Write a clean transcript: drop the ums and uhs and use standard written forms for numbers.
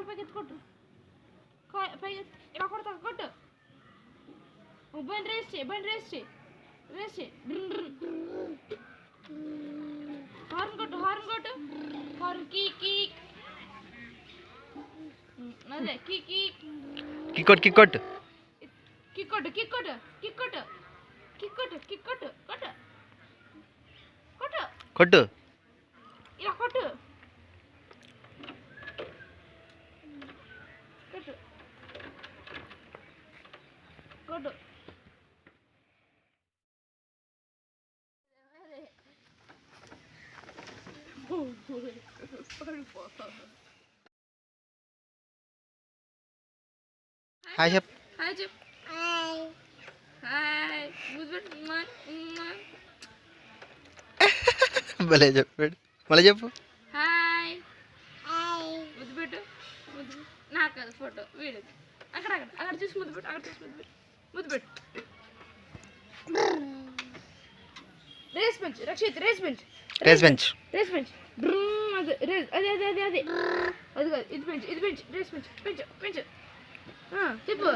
పైకి కొట్టు పైకి ఇలా కొడతా కొట్టు బండి రేస్ చేయి హార్న్ కొట్టు హార్న్ కీ అదే కిక్ కొట్టు ఇలా కొట్టు హాయ్ చెప్ భలే చెప్పాడు మళ్ళీ చెప్పు హాయ్ ముద్దు పెట్టు నాకు కాదు ఫోటో వీడియో అక్కడ చూసి ముద్దు పెట్టు రేస్ బెంచ్ రక్షిత్ రేస్ బెంచ్ అదే అది కాదు ఇది బెంచ్ రేస్ బెంచ్ చెప్పు